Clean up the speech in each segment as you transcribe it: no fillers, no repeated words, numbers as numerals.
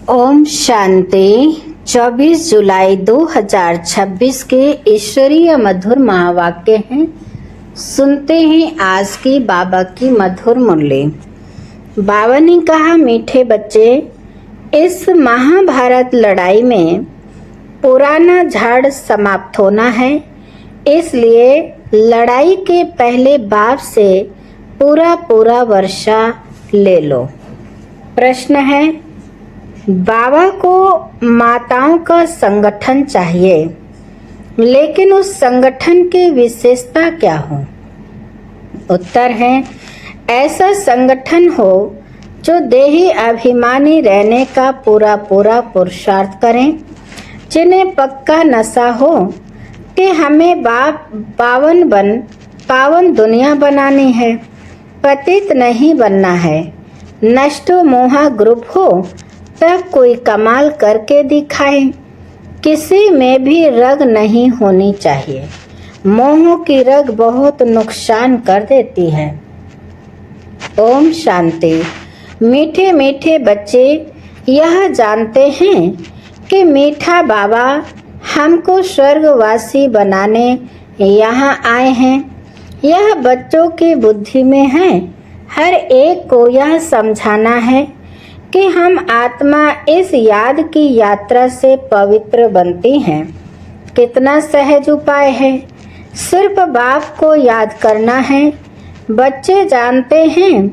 ओम शांति। 24 जुलाई 2026 के ईश्वरीय मधुर महावाक्य हैं। सुनते हैं आज की बाबा की मधुर मुरली। बाबा ने कहा, मीठे बच्चे, इस महाभारत लड़ाई में पुराना झाड़ समाप्त होना है, इसलिए लड़ाई के पहले बाप से पूरा वर्षा ले लो। प्रश्न है, बाबा को माताओं का संगठन चाहिए, लेकिन उस संगठन की विशेषता क्या हो? उत्तर है, ऐसा संगठन हो जो देही अभिमानी रहने का पूरा पुरुषार्थ करें, जिन्हें पक्का नशा हो कि हमें पावन दुनिया बनानी है, पतित नहीं बनना है। नष्टो मोहा ग्रुप हो तब कोई कमाल करके दिखाए। किसी में भी रग नहीं होनी चाहिए। मोह की रग बहुत नुकसान कर देती है। ओम शांति। मीठे मीठे बच्चे यह जानते हैं कि मीठा बाबा हमको स्वर्गवासी बनाने यहाँ आए हैं। यह बच्चों की बुद्धि में है। हर एक को यह समझाना है कि हम आत्मा इस याद की यात्रा से पवित्र बनती हैं। कितना सहज उपाय है, सिर्फ बाप को याद करना है। बच्चे जानते हैं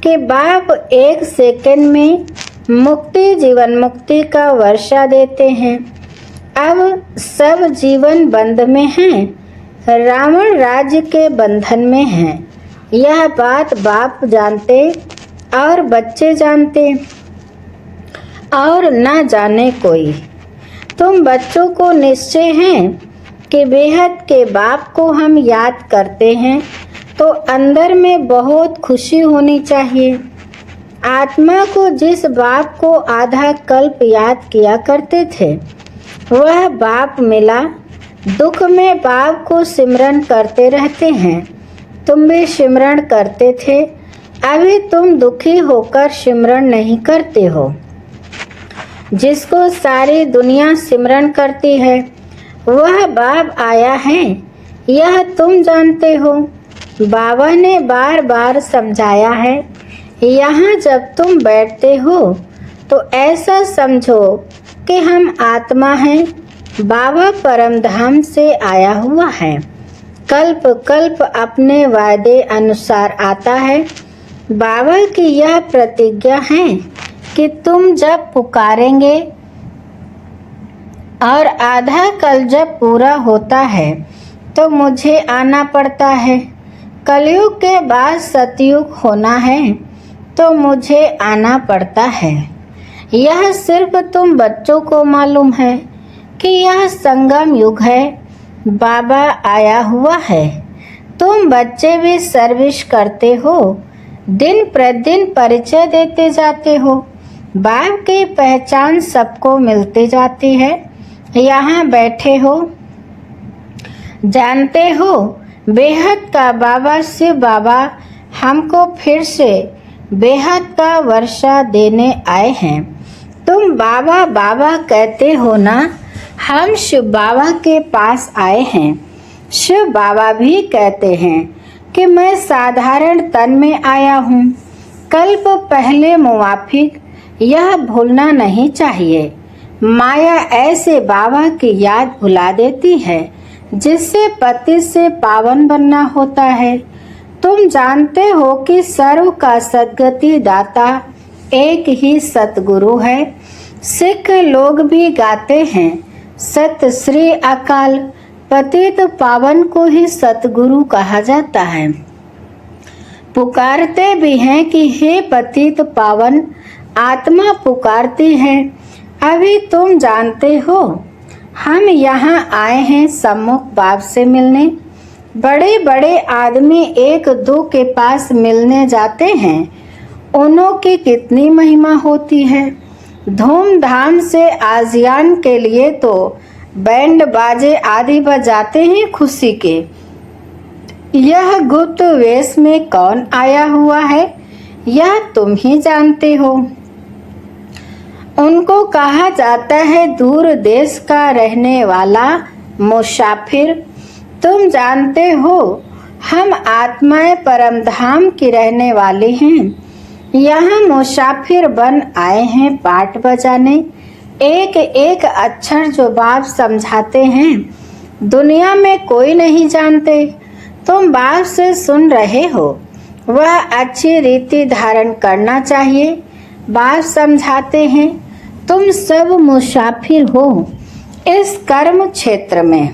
कि बाप एक सेकंड में मुक्ति, जीवन मुक्ति का वर्षा देते हैं। अब सब जीवन बंध में हैं, रावण राज्य के बंधन में हैं। यह बात बाप जानते और बच्चे जानते और न जाने कोई। तुम बच्चों को निश्चय है कि बेहद के बाप को हम याद करते हैं तो अंदर में बहुत खुशी होनी चाहिए। आत्मा को जिस बाप को आधा कल्प याद किया करते थे, वह बाप मिला। दुख में बाप को सिमरन करते रहते हैं। तुम भी सिमरन करते थे, अभी तुम दुखी होकर सिमरन नहीं करते हो। जिसको सारी दुनिया सिमरन करती है, वह बाप आया है, यह तुम जानते हो। बाबा ने बार बार समझाया है। यहाँ जब तुम बैठते हो तो ऐसा समझो कि हम आत्मा हैं। बाबा परम धाम से आया हुआ है, कल्प कल्प अपने वादे अनुसार आता है। बाबा की यह प्रतिज्ञा है कि तुम जब पुकारेंगे और आधा कल जब पूरा होता है तो मुझे आना पड़ता है। कलयुग के बाद सतयुग होना है तो मुझे आना पड़ता है। यह सिर्फ तुम बच्चों को मालूम है कि यह संगम युग है। बाबा आया हुआ है। तुम बच्चे भी सर्विस करते हो, दिन प्रतिदिन परिचय देते जाते हो। बाप की पहचान सबको मिलती जाती है। यहाँ बैठे हो, जानते हो बेहद का बाबा शिव बाबा हमको फिर से बेहद का वर्षा देने आए हैं। तुम बाबा बाबा कहते हो ना, हम शिव बाबा के पास आए हैं। शिव बाबा भी कहते हैं कि मैं साधारण तन में आया हूँ। कल्प पहले मुवाफिक यह भूलना नहीं चाहिए। माया ऐसे बाबा की याद भुला देती है जिससे पति से पावन बनना होता है। तुम जानते हो कि सर्व का सद्गति दाता एक ही सतगुरु है। सिख लोग भी गाते हैं, सत श्री अकाल। पतित पावन को ही सतगुरु कहा जाता है। पुकारते भी हैं कि हे पतित पावन, आत्मा पुकारती है। अभी तुम जानते हो हम यहाँ आए हैं सम्मुख बाप से मिलने। बड़े बड़े आदमी एक दो के पास मिलने जाते हैं, उन्हों की कितनी महिमा होती है। धूमधाम से आजियान के लिए तो बैंड बाजे आदि बजाते हैं खुशी के। यह गुप्त वेश में कौन आया हुआ है, यह तुम ही जानते हो। उनको कहा जाता है दूर देश का रहने वाला मुसाफिर। तुम जानते हो हम आत्माएं परम धाम की रहने वाली हैं। यहाँ मुसाफिर बन आए हैं पाठ बजाने। एक एक अक्षर जो बाप समझाते हैं दुनिया में कोई नहीं जानते। तुम बाप से सुन रहे हो, वह अच्छी रीति धारण करना चाहिए। बाप समझाते हैं तुम सब मुसाफिर हो इस कर्म क्षेत्र में।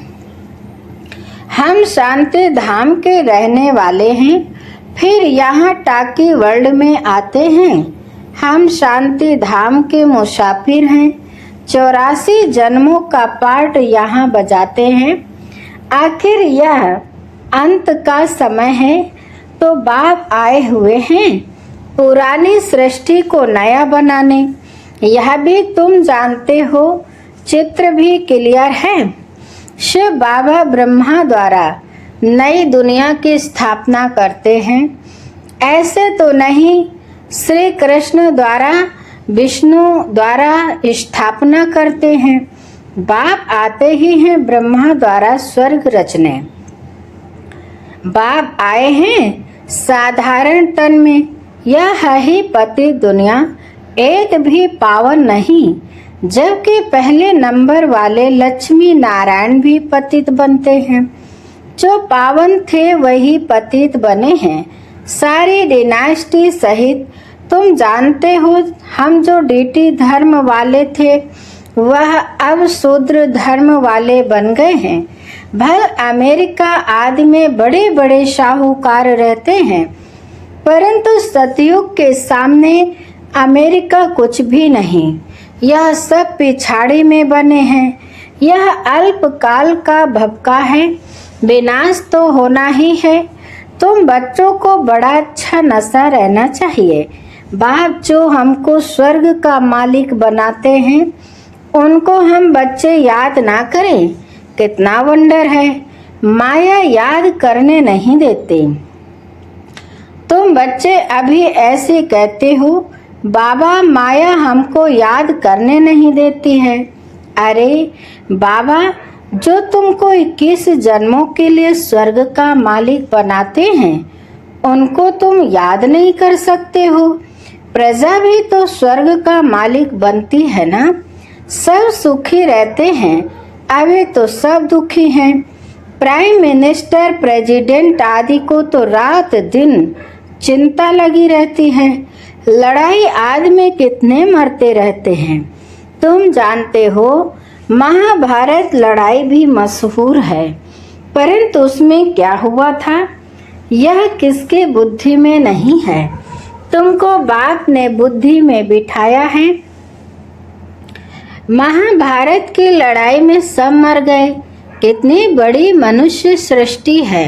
हम शांति धाम के रहने वाले हैं, फिर यहाँ टाकी वर्ल्ड में आते हैं। हम शांति धाम के मुसाफिर हैं। 84 जन्मों का पाठ यहाँ बजाते हैं। आखिर यह अंत का समय है तो बाप आए हुए हैं पुरानी सृष्टि को नया बनाने। यह भी तुम जानते हो, चित्र भी क्लियर है। शिव बाबा ब्रह्मा द्वारा नई दुनिया की स्थापना करते हैं। ऐसे तो नहीं, श्री कृष्ण द्वारा विष्णु द्वारा स्थापना करते हैं। बाप आते ही हैं ब्रह्मा द्वारा स्वर्ग रचने। बाप आए हैं साधारण तन में। यह है ही पति दुनिया, एक भी पावन नहीं। जबकि पहले नंबर वाले लक्ष्मी नारायण भी पतित बनते हैं। जो पावन थे वही पतित बने हैं, सारी डिनास्टी सहित। तुम जानते हो हम जो डीटी धर्म वाले थे वह अब शूद्र धर्म वाले बन गए हैं। भल अमेरिका आदि में बड़े बड़े साहूकार रहते हैं, परंतु सतयुग के सामने अमेरिका कुछ भी नहीं। यह सब पिछाड़ी में बने हैं। यह अल्पकाल का भपका है, विनाश तो होना ही है। तुम बच्चों को बड़ा अच्छा नशा रहना चाहिए। बाप जो हमको स्वर्ग का मालिक बनाते हैं उनको हम बच्चे याद ना करें, कितना वंडर है। माया याद करने नहीं देते। तुम बच्चे अभी ऐसे कहते हो बाबा माया हमको याद करने नहीं देती है। अरे बाबा जो तुमको 21 जन्मों के लिए स्वर्ग का मालिक बनाते हैं उनको तुम याद नहीं कर सकते हो। प्रजा भी तो स्वर्ग का मालिक बनती है ना। सब सुखी रहते हैं, अभी तो सब दुखी हैं। प्राइम मिनिस्टर, प्रेसिडेंट आदि को तो रात दिन चिंता लगी रहती है। लड़ाई आदमी कितने मरते रहते हैं। तुम जानते हो महाभारत लड़ाई भी मशहूर है, परंतु उसमें क्या हुआ था यह किसके बुद्धि में नहीं है। तुमको बाप ने बुद्धि में बिठाया है। महाभारत की लड़ाई में सब मर गए। कितनी बड़ी मनुष्य सृष्टि है।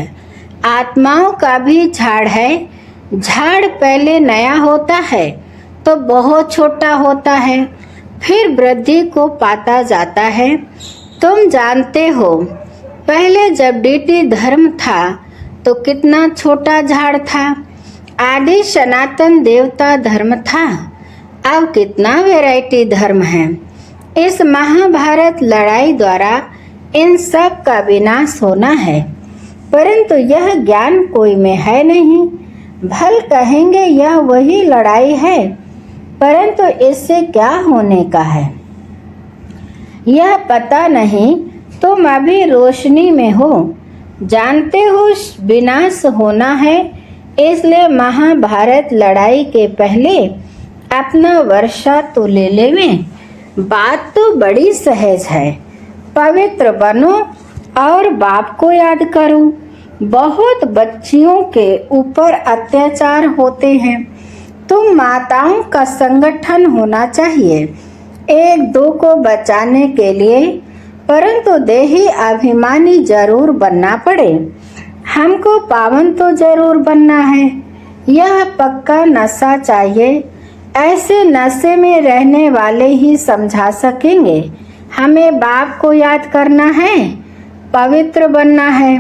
आत्माओं का भी झाड़ है। झाड़ पहले नया होता है तो बहुत छोटा होता है, फिर वृद्धि को पाता जाता है। तुम जानते हो पहले जब डीटी धर्म था तो कितना छोटा झाड़ था। आदि सनातन देवता धर्म था, अब कितना वैरायटी धर्म है। इस महाभारत लड़ाई द्वारा इन सब का विनाश होना है, परंतु यह ज्ञान कोई में है नहीं। भल कहेंगे यह वही लड़ाई है, परंतु इससे क्या होने का है यह पता नहीं। तुम अभी रोशनी में हो, जानते हो विनाश होना है। इसलिए महाभारत लड़ाई के पहले अपना वर्षा तो ले लेवें। बात तो बड़ी सहज है। पवित्र बनो और बाप को याद करो। बहुत बच्चियों के ऊपर अत्याचार होते हैं। तुम माताओं का संगठन होना चाहिए एक दो को बचाने के लिए, परंतु देही अभिमानी जरूर बनना पड़े। हमको पावन तो जरूर बनना है। यह पक्का नशा चाहिए। ऐसे नशे में रहने वाले ही समझा सकेंगे हमें बाप को याद करना है, पवित्र बनना है।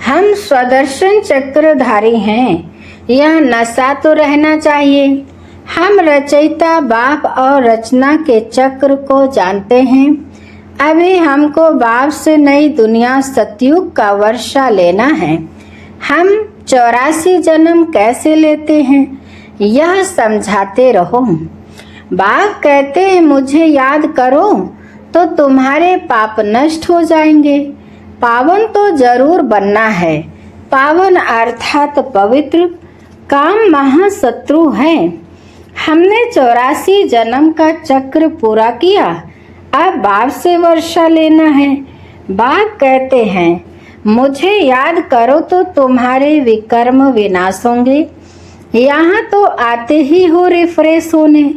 हम स्वदर्शन चक्रधारी हैं। यह नशा तो रहना चाहिए। हम रचयिता बाप और रचना के चक्र को जानते हैं। अभी हमको बाप से नई दुनिया सतयुग का वर्षा लेना है। हम 84 जन्म कैसे लेते हैं यह समझाते रहो। बाप कहते हैं मुझे याद करो तो तुम्हारे पाप नष्ट हो जाएंगे। पावन तो जरूर बनना है। पावन अर्थात पवित्र। काम महाशत्रु है। हमने 84 जन्म का चक्र पूरा किया। अब बाप से वर्षा लेना है। बाप कहते हैं मुझे याद करो तो तुम्हारे विकर्म विनाश होंगे। यहाँ तो आते ही हो रिफ्रेश होने।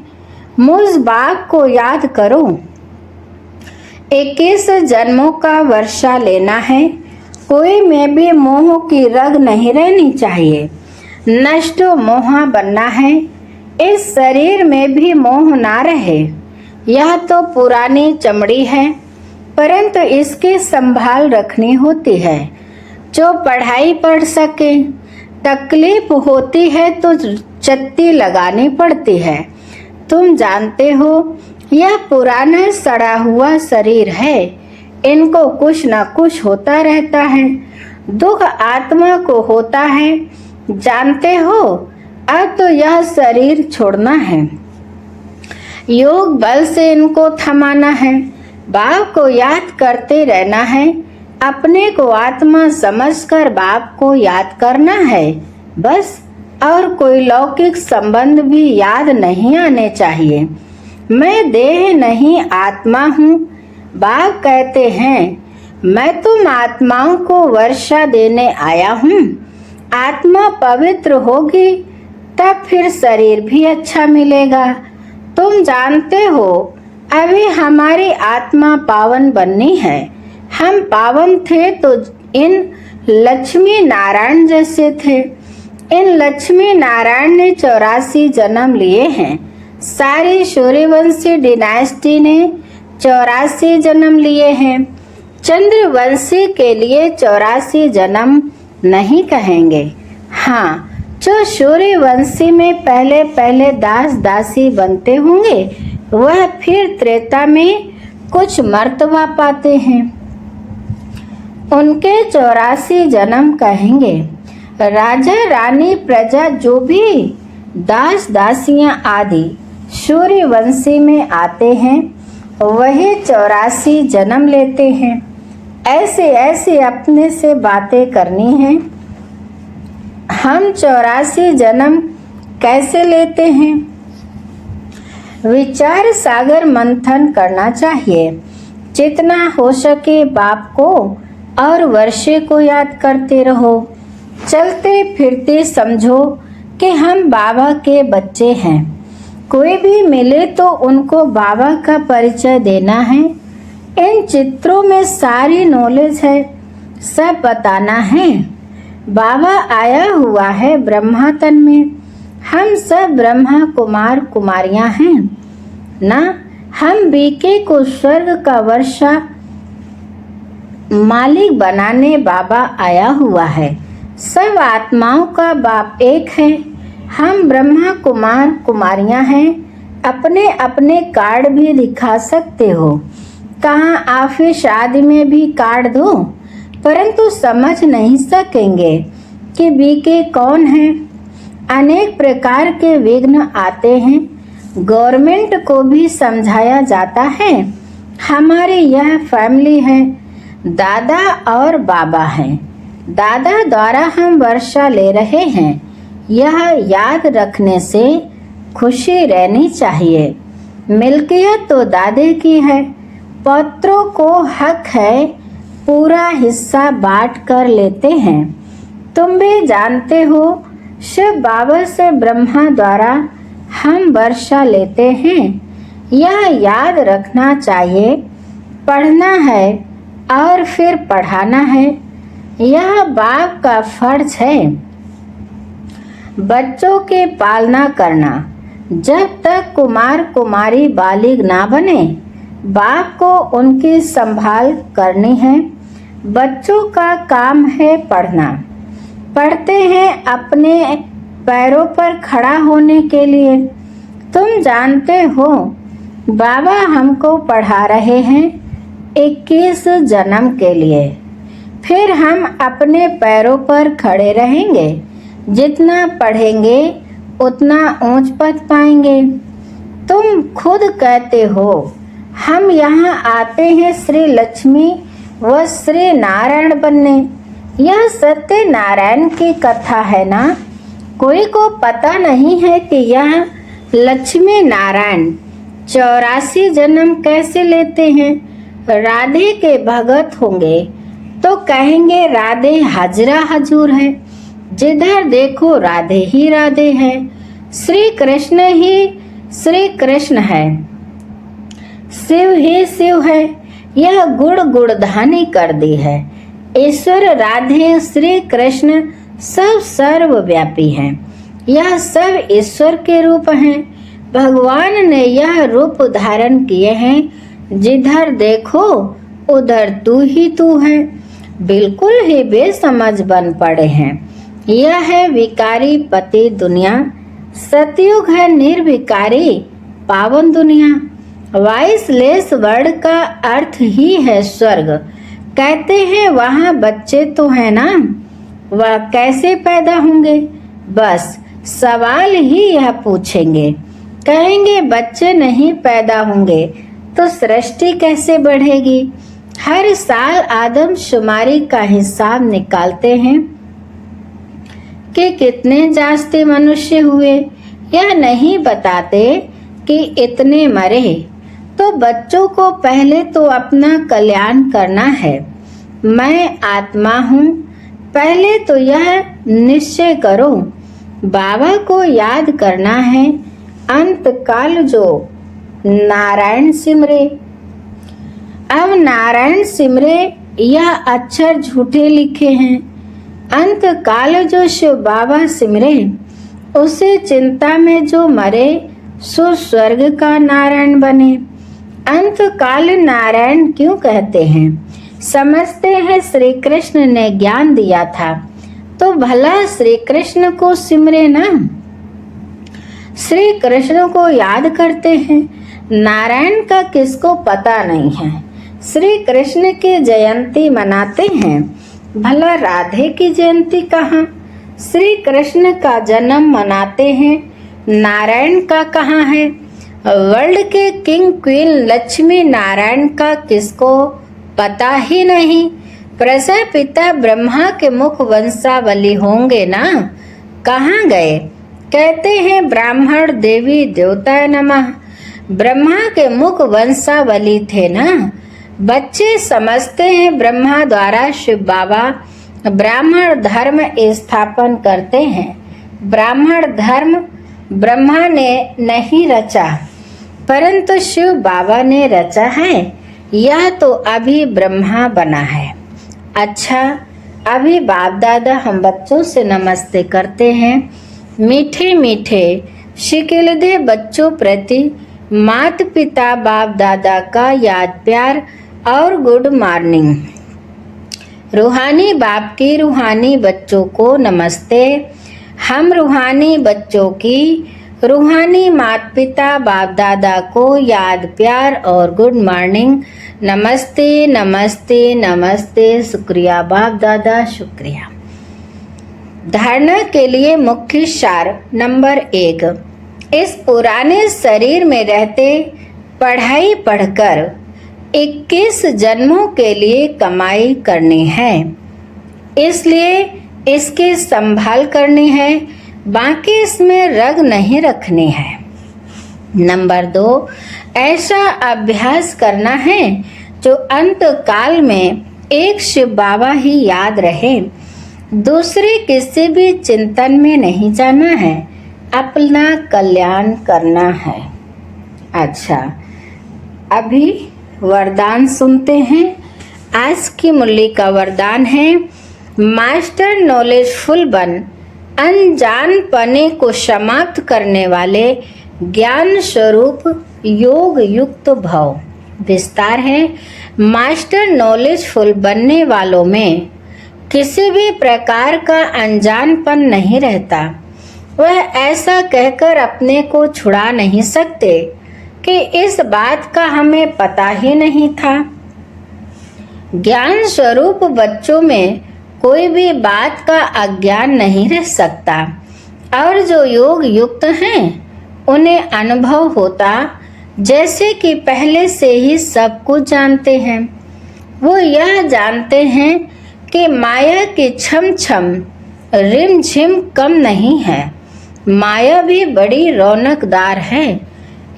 मुझ बाप को याद करो। 21 जन्मों का वर्षा लेना है। कोई में भी मोह की रग नहीं रहनी चाहिए। नष्ट मोहा बनना है। इस शरीर में भी मोह ना रहे। यह तो पुरानी चमड़ी है, परंतु इसकी संभाल रखनी होती है। जो पढ़ाई पढ़ सके, तकलीफ होती है तो चत्ती लगानी पड़ती है। तुम जानते हो यह पुराना सड़ा हुआ शरीर है। इनको कुछ न कुछ होता रहता है। दुख आत्मा को होता है, जानते हो। अब तो यह शरीर छोड़ना है। योग बल से इनको थमाना है। बाप को याद करते रहना है। अपने को आत्मा समझकर बाप को याद करना है बस। और कोई लौकिक संबंध भी याद नहीं आने चाहिए। मैं देह नहीं आत्मा हूँ। बाप कहते हैं मैं तुम आत्माओं को वर्षा देने आया हूँ। आत्मा पवित्र होगी तब फिर शरीर भी अच्छा मिलेगा। तुम जानते हो अभी हमारी आत्मा पावन बननी है। हम पावन थे तो इन लक्ष्मी नारायण जैसे थे। इन लक्ष्मी नारायण ने 84 जन्म लिए हैं। सारी सूर्यवंशी डिनास्टी ने 84 जन्म लिए हैं। चंद्रवंशी के लिए 84 जन्म नहीं कहेंगे। हाँ, जो सूर्यवंशी में पहले पहले दास दासी बनते होंगे वह फिर त्रेता में कुछ मर्तबा पाते हैं। उनके 84 जन्म कहेंगे। राजा रानी प्रजा जो भी दास दासियां आदि सूर्यवंशी में आते हैं वही 84 जन्म लेते हैं। ऐसे ऐसे अपने से बातें करनी हैं। हम 84 जन्म कैसे लेते हैं? विचार सागर मंथन करना चाहिए। जितना हो सके बाप को और वर्षे को याद करते रहो। चलते फिरते समझो कि हम बाबा के बच्चे हैं। कोई भी मिले तो उनको बाबा का परिचय देना है। इन चित्रों में सारी नॉलेज है, सब बताना है। बाबा आया हुआ है ब्रह्मा तन में। हम सब ब्रह्मा कुमार कुमारियां हैं ना। हम बीके को स्वर्ग का वर्षा मालिक बनाने बाबा आया हुआ है। सब आत्माओं का बाप एक है। हम ब्रह्मा कुमार कुमारियां हैं। अपने अपने कार्ड भी दिखा सकते हो। कहाँ ऑफिस आदि में भी कार्ड दो, परंतु समझ नहीं सकेंगे कि बीके कौन है। अनेक प्रकार के विघ्न आते हैं। गवर्नमेंट को भी समझाया जाता है हमारी यह फैमिली है। दादा और बाबा हैं। दादा द्वारा हम वर्षा ले रहे हैं। यह याद रखने से खुशी रहनी चाहिए। मिल्कियत तो दादे की है। पौत्रों को हक है, पूरा हिस्सा बांट कर लेते हैं। तुम भी जानते हो शिव बाबा से ब्रह्मा द्वारा हम वर्षा लेते हैं। यह याद रखना चाहिए। पढ़ना है और फिर पढ़ाना है। यह बाप का फर्ज है। बच्चों के पालना करना। जब तक कुमार कुमारी बालिग ना बने बाप को उनकी संभाल करनी है। बच्चों का काम है पढ़ना। पढ़ते हैं अपने पैरों पर खड़ा होने के लिए। तुम जानते हो बाबा हमको पढ़ा रहे हैं 21 जन्म के लिए, फिर हम अपने पैरों पर खड़े रहेंगे। जितना पढ़ेंगे उतना ऊंच पद पाएंगे। तुम खुद कहते हो हम यहाँ आते हैं श्री लक्ष्मी व श्री नारायण बनने। यह सत्य नारायण की कथा है ना। कोई को पता नहीं है कि यह लक्ष्मी नारायण 84 जन्म कैसे लेते हैं। राधे के भगत होंगे तो कहेंगे राधे हाजरा हजूर है। जिधर देखो राधे ही राधे है। श्री कृष्ण ही श्री कृष्ण है, शिव ही शिव है। यह गुणधानी कर दी है। ईश्वर राधे श्री कृष्ण सब सर्वव्यापी हैं। यह सब ईश्वर के रूप हैं। भगवान ने यह रूप धारण किए हैं। जिधर देखो उधर तू ही तू है। बिल्कुल ही बेसमझ बन पड़े हैं। यह है विकारी पति दुनिया। सतयुग है निर्विकारी पावन दुनिया। वाइसलेस वर्ड का अर्थ ही है स्वर्ग। कहते हैं वहाँ बच्चे तो है ना, वह कैसे पैदा होंगे। बस सवाल ही यह पूछेंगे। कहेंगे बच्चे नहीं पैदा होंगे तो सृष्टि कैसे बढ़ेगी। हर साल आदमशुमारी का हिसाब निकालते हैं कि कितने जास्ती मनुष्य हुए। यह नहीं बताते कि इतने मरे। तो बच्चों को पहले तो अपना कल्याण करना है। मैं आत्मा हूँ, पहले तो यह निश्चय करो। बाबा को याद करना है। अंत काल जो नारायण सिमरे। अब नारायण सिमरे यह अक्षर झूठे लिखे हैं। अंत काल जो शिव बाबा सिमरे, उसे चिंता में जो मरे सो स्वर्ग का नारायण बने। अंत काल नारायण क्यों कहते हैं। समझते हैं श्री कृष्ण ने ज्ञान दिया था तो भला श्री कृष्ण को सिमरे ना। श्री कृष्ण को याद करते हैं। नारायण का किसको पता नहीं है। श्री कृष्ण की जयंती मनाते हैं, भला राधे की जयंती कहाँ। श्री कृष्ण का जन्म मनाते हैं, नारायण का कहाँ है। वर्ल्ड के किंग क्वीन लक्ष्मी नारायण का किसको पता ही नहीं। प्रजापिता ब्रह्मा के मुख वंशावली होंगे ना, कहाँ गए। कहते हैं ब्राह्मण देवी देवता नमः। ब्रह्मा के मुख वंशावली थे ना। बच्चे समझते हैं ब्रह्मा द्वारा शिव बाबा ब्राह्मण धर्म स्थापन करते हैं। ब्राह्मण धर्म ब्रह्मा ने नहीं रचा, परंतु शिव बाबा ने रचा है। यह तो अभी ब्रह्मा बना है। अच्छा, अभी बाप दादा हम बच्चों से नमस्ते करते हैं। मीठे मीठे शिकिलदे बच्चों प्रति माता पिता बाप दादा का याद प्यार और गुड मॉर्निंग। रूहानी बाप की रूहानी बच्चों को नमस्ते। हम रूहानी बच्चों की रूहानी माता पिता बाप दादा को याद प्यार और गुड मॉर्निंग। नमस्ते नमस्ते नमस्ते। शुक्रिया बाप दादा, शुक्रिया। धारणा के लिए मुख्य सार नंबर 1। इस पुराने शरीर में रहते पढ़ाई पढ़कर 21 जन्मों के लिए कमाई करनी है, इसलिए इसकी संभाल करनी है, बाकी इसमें रग नहीं रखनी है। नंबर 2, ऐसा अभ्यास करना है जो अंत काल में एक शिव बाबा ही याद रहे। दूसरे किसी भी चिंतन में नहीं जाना है, अपना कल्याण करना है। अच्छा, अभी वरदान सुनते हैं। आज की मुरली का वरदान है, मास्टर नॉलेजफुल बन, अनजान पने को समाप्त करने वाले ज्ञान स्वरूप योग युक्त भव। विस्तार है, मास्टर नॉलेजफुल बनने वालों में किसी भी प्रकार का अनजानपन नहीं रहता। वह ऐसा कहकर अपने को छुड़ा नहीं सकते कि इस बात का हमें पता ही नहीं था। ज्ञान स्वरूप बच्चों में कोई भी बात का अज्ञान नहीं रह सकता और जो योग युक्त हैं उन्हें अनुभव होता जैसे कि पहले से ही सब कुछ जानते हैं। वो यह जानते हैं कि माया की छम छम रिम झिम कम नहीं है। माया भी बड़ी रौनकदार है,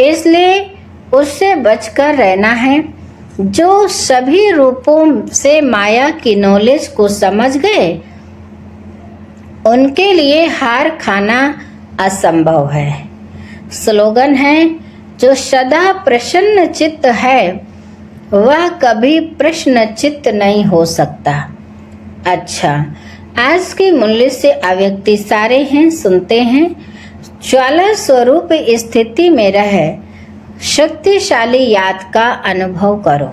इसलिए उससे बचकर रहना है। जो सभी रूपों से माया की नॉलेज को समझ गए उनके लिए हार खाना असंभव है। स्लोगन है, जो सदा प्रसन्न चित्त है वह कभी प्रश्न चित्त नहीं हो सकता। अच्छा, आज के मूल्य से अव्यक्ति सारे हैं, सुनते हैं। ज्वाला स्वरूप स्थिति में रह शक्तिशाली याद का अनुभव करो।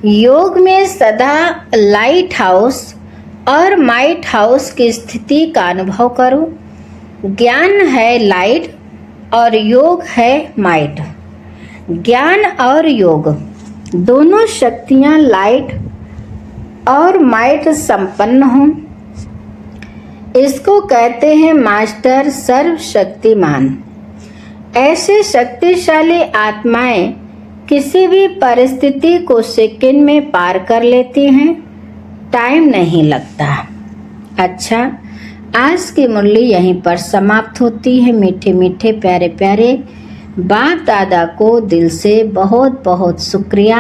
योग में सदा लाइट हाउस और माइट हाउस की स्थिति का अनुभव करो। ज्ञान है लाइट और योग है माइट। ज्ञान और योग दोनों शक्तियां लाइट और माइट संपन्न हों, इसको कहते हैं मास्टर सर्वशक्तिमान। ऐसे शक्तिशाली आत्माएं किसी भी परिस्थिति को सेकंड में पार कर लेती हैं, टाइम नहीं लगता। अच्छा, आज की मुरली यहीं पर समाप्त होती है। मीठे मीठे प्यारे प्यारे बाप दादा को दिल से बहुत बहुत शुक्रिया।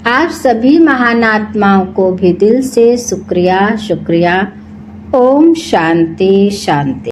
आप सभी महान आत्माओं को भी दिल से शुक्रिया शुक्रिया। ओम शांति शांति।